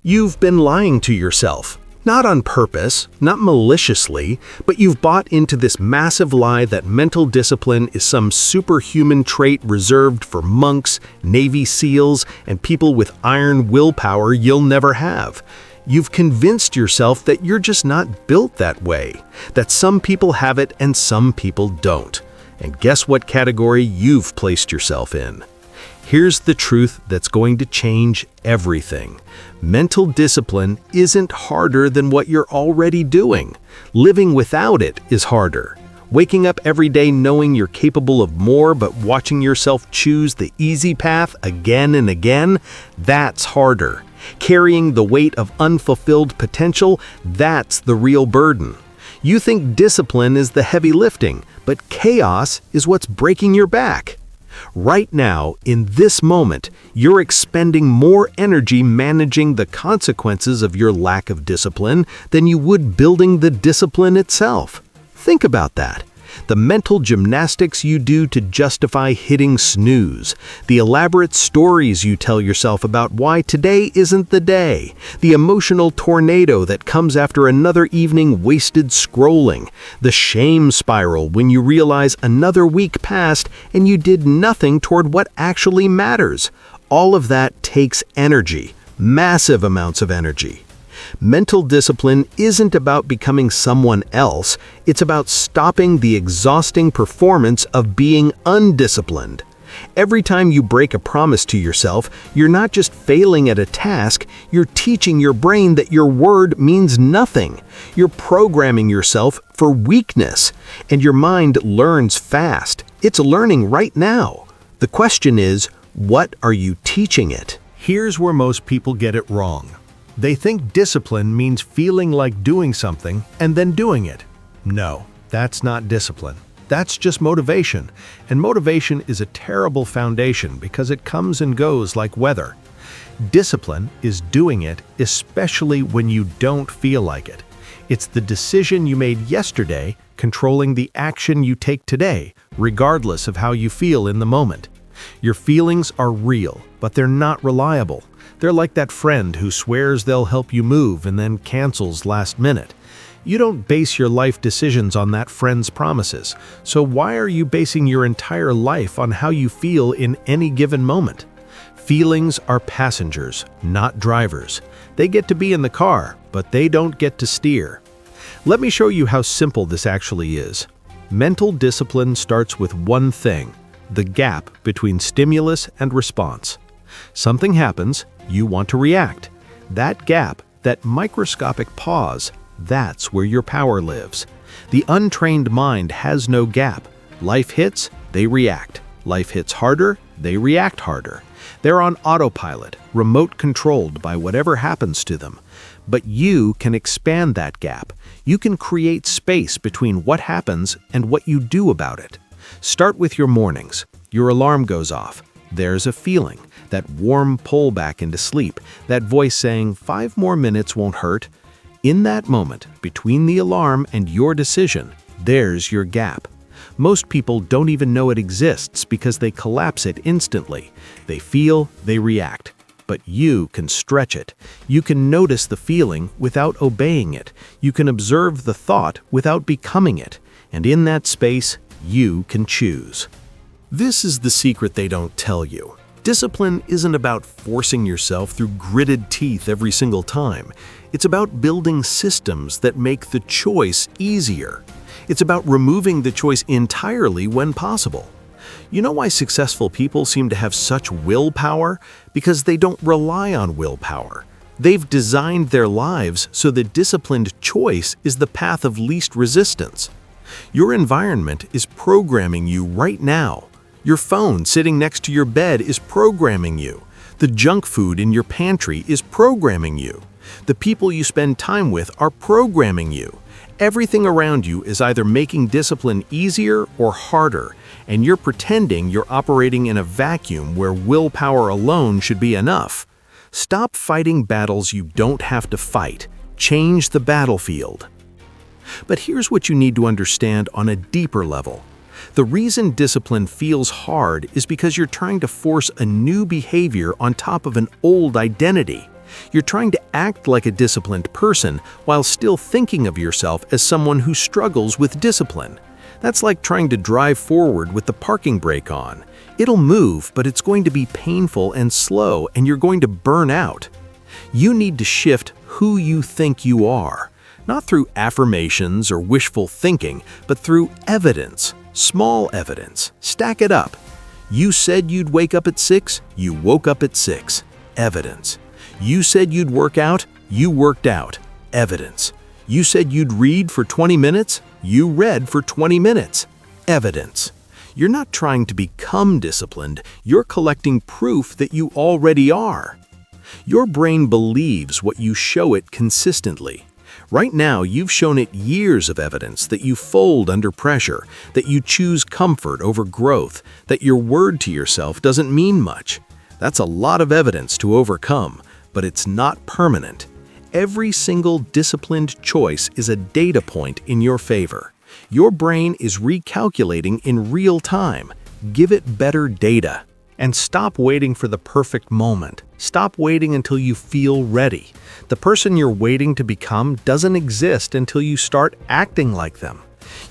You've been lying to yourself. Not on purpose, not maliciously, but you've bought into this massive lie that mental discipline is some superhuman trait reserved for monks, Navy SEALs, and people with iron willpower you'll never have. You've convinced yourself that you're just not built that way, that some people have it and some people don't. And guess what category you've placed yourself in? Here's the truth that's going to change everything. Mental discipline isn't harder than what you're already doing. Living without it is harder. Waking up every day knowing you're capable of more but watching yourself choose the easy path again and again, that's harder. Carrying the weight of unfulfilled potential, that's the real burden. You think discipline is the heavy lifting, but chaos is what's breaking your back. Right now, in this moment, you're expending more energy managing the consequences of your lack of discipline than you would building the discipline itself. Think about that. The mental gymnastics you do to justify hitting snooze, the elaborate stories you tell yourself about why today isn't the day, the emotional tornado that comes after another evening wasted scrolling, the shame spiral when you realize another week passed and you did nothing toward what actually matters. All of that takes energy, massive amounts of energy. Mental discipline isn't about becoming someone else, it's about stopping the exhausting performance of being undisciplined. Every time you break a promise to yourself, you're not just failing at a task, you're teaching your brain that your word means nothing. You're programming yourself for weakness, and your mind learns fast. It's learning right now. The question is, what are you teaching it? Here's where most people get it wrong. They think discipline means feeling like doing something and then doing it. No, that's not discipline. That's just motivation. And motivation is a terrible foundation because it comes and goes like weather. Discipline is doing it, especially when you don't feel like it. It's the decision you made yesterday controlling the action you take today, regardless of how you feel in the moment. Your feelings are real, but they're not reliable. They're like that friend who swears they'll help you move and then cancels last minute. You don't base your life decisions on that friend's promises, so why are you basing your entire life on how you feel in any given moment? Feelings are passengers, not drivers. They get to be in the car, but they don't get to steer. Let me show you how simple this actually is. Mental discipline starts with one thing: the gap between stimulus and response. Something happens, you want to react. That gap, that microscopic pause, that's where your power lives. The untrained mind has no gap. Life hits, they react. Life hits harder, they react harder. They're on autopilot, remote controlled by whatever happens to them. But you can expand that gap. You can create space between what happens and what you do about it. Start with your mornings. Your alarm goes off. There's a feeling, that warm pull back into sleep, that voice saying 5 more minutes won't hurt. In that moment, between the alarm and your decision, there's your gap. Most people don't even know it exists because they collapse it instantly. They feel, they react. But you can stretch it. You can notice the feeling without obeying it. You can observe the thought without becoming it. And in that space, you can choose. This is the secret they don't tell you. Discipline isn't about forcing yourself through gritted teeth every single time. It's about building systems that make the choice easier. It's about removing the choice entirely when possible. You know why successful people seem to have such willpower? Because they don't rely on willpower. They've designed their lives so that disciplined choice is the path of least resistance. Your environment is programming you right now. Your phone sitting next to your bed is programming you. The junk food in your pantry is programming you. The people you spend time with are programming you. Everything around you is either making discipline easier or harder, and you're pretending you're operating in a vacuum where willpower alone should be enough. Stop fighting battles you don't have to fight. Change the battlefield. But here's what you need to understand on a deeper level. The reason discipline feels hard is because you're trying to force a new behavior on top of an old identity. You're trying to act like a disciplined person while still thinking of yourself as someone who struggles with discipline. That's like trying to drive forward with the parking brake on. It'll move, but it's going to be painful and slow, and you're going to burn out. You need to shift who you think you are, not through affirmations or wishful thinking, but through evidence, small evidence. Stack it up. You said you'd wake up at 6, you woke up at 6. Evidence. You said you'd work out, you worked out. Evidence. You said you'd read for 20 minutes, you read for 20 minutes. Evidence. You're not trying to become disciplined, you're collecting proof that you already are. Your brain believes what you show it consistently. Right now, you've shown it years of evidence that you fold under pressure, that you choose comfort over growth, that your word to yourself doesn't mean much. That's a lot of evidence to overcome, but it's not permanent. Every single disciplined choice is a data point in your favor. Your brain is recalculating in real time. Give it better data. And stop waiting for the perfect moment. Stop waiting until you feel ready. The person you're waiting to become doesn't exist until you start acting like them.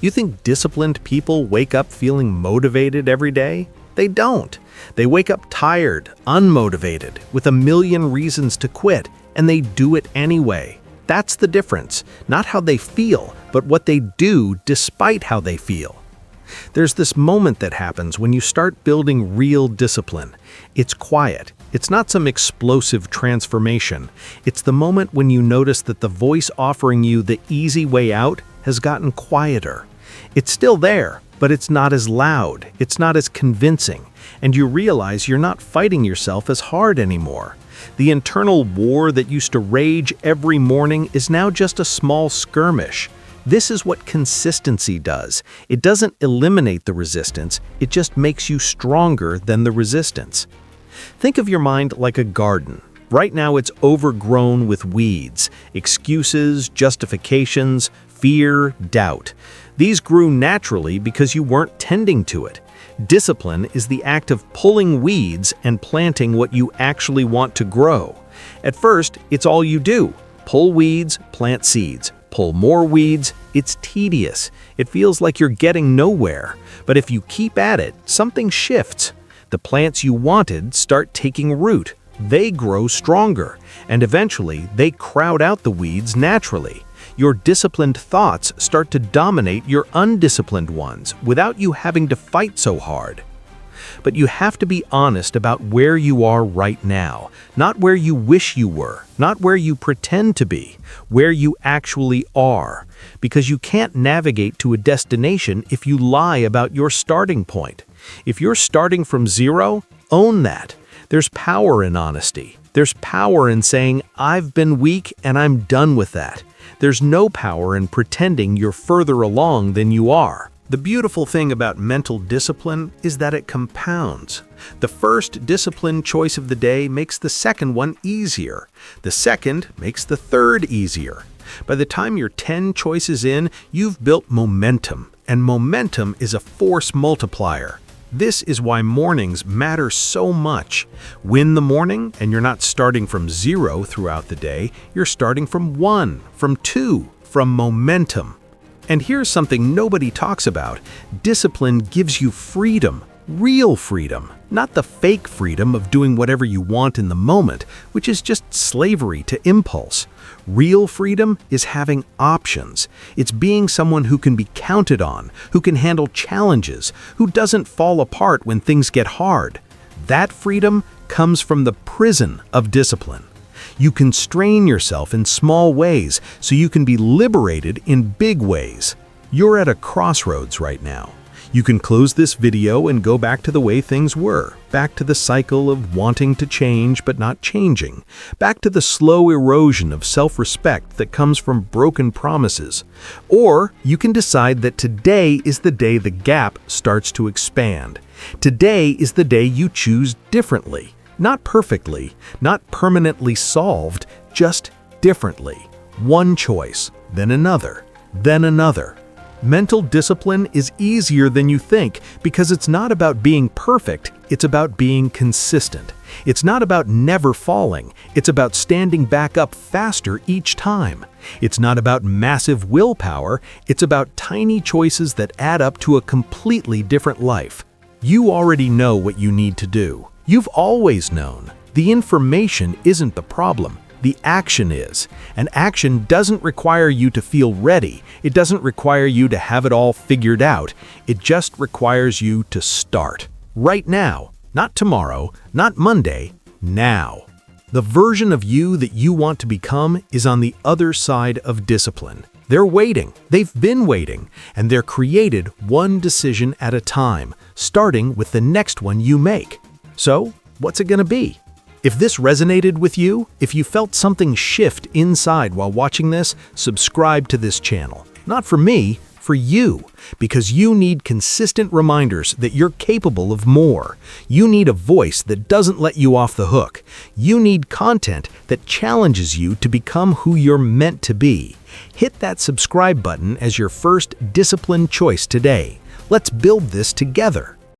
You think disciplined people wake up feeling motivated every day? They don't. They wake up tired, unmotivated, with a million reasons to quit, and they do it anyway. That's the difference. Not how they feel, but what they do despite how they feel. There's this moment that happens when you start building real discipline. It's quiet. It's not some explosive transformation. It's the moment when you notice that the voice offering you the easy way out has gotten quieter. It's still there, but it's not as loud. It's not as convincing. And you realize you're not fighting yourself as hard anymore. The internal war that used to rage every morning is now just a small skirmish. This is what consistency does. It doesn't eliminate the resistance, it just makes you stronger than the resistance. Think of your mind like a garden. Right now it's overgrown with weeds, excuses, justifications, fear, doubt. These grew naturally because you weren't tending to it. Discipline is the act of pulling weeds and planting what you actually want to grow. At first, it's all you do. Pull weeds, plant seeds. Pull more weeds, it's tedious. It feels like you're getting nowhere. But if you keep at it, something shifts. The plants you wanted start taking root. They grow stronger, and eventually they crowd out the weeds naturally. Your disciplined thoughts start to dominate your undisciplined ones without you having to fight so hard. But you have to be honest about where you are right now, not where you wish you were, not where you pretend to be, where you actually are, because you can't navigate to a destination if you lie about your starting point. If you're starting from zero, own that. There's power in honesty. There's power in saying, I've been weak and I'm done with that. There's no power in pretending you're further along than you are. The beautiful thing about mental discipline is that it compounds. The first discipline choice of the day makes the second one easier. The second makes the third easier. By the time you're 10 choices in, you've built momentum, and momentum is a force multiplier. This is why mornings matter so much. Win the morning, and you're not starting from 0 throughout the day, you're starting from 1, from 2, from momentum. And here's something nobody talks about. Discipline gives you freedom, real freedom, not the fake freedom of doing whatever you want in the moment, which is just slavery to impulse. Real freedom is having options. It's being someone who can be counted on, who can handle challenges, who doesn't fall apart when things get hard. That freedom comes from the prison of discipline. You constrain yourself in small ways so you can be liberated in big ways. You're at a crossroads right now. You can close this video and go back to the way things were, back to the cycle of wanting to change but not changing, back to the slow erosion of self-respect that comes from broken promises. Or you can decide that today is the day the gap starts to expand. Today is the day you choose differently. Not perfectly, not permanently solved, just differently. One choice, then another, then another. Mental discipline is easier than you think because it's not about being perfect, it's about being consistent. It's not about never falling, it's about standing back up faster each time. It's not about massive willpower, it's about tiny choices that add up to a completely different life. You already know what you need to do. You've always known. The information isn't the problem. The action is. And action doesn't require you to feel ready. It doesn't require you to have it all figured out. It just requires you to start. Right now. Not tomorrow, not Monday, now. The version of you that you want to become is on the other side of discipline. They're waiting. They've been waiting. And they're created one decision at a time, starting with the next one you make. So, what's it gonna be? If this resonated with you, if you felt something shift inside while watching this, subscribe to this channel. Not for me, for you, because you need consistent reminders that you're capable of more. You need a voice that doesn't let you off the hook. You need content that challenges you to become who you're meant to be. Hit that subscribe button as your first disciplined choice today. Let's build this together.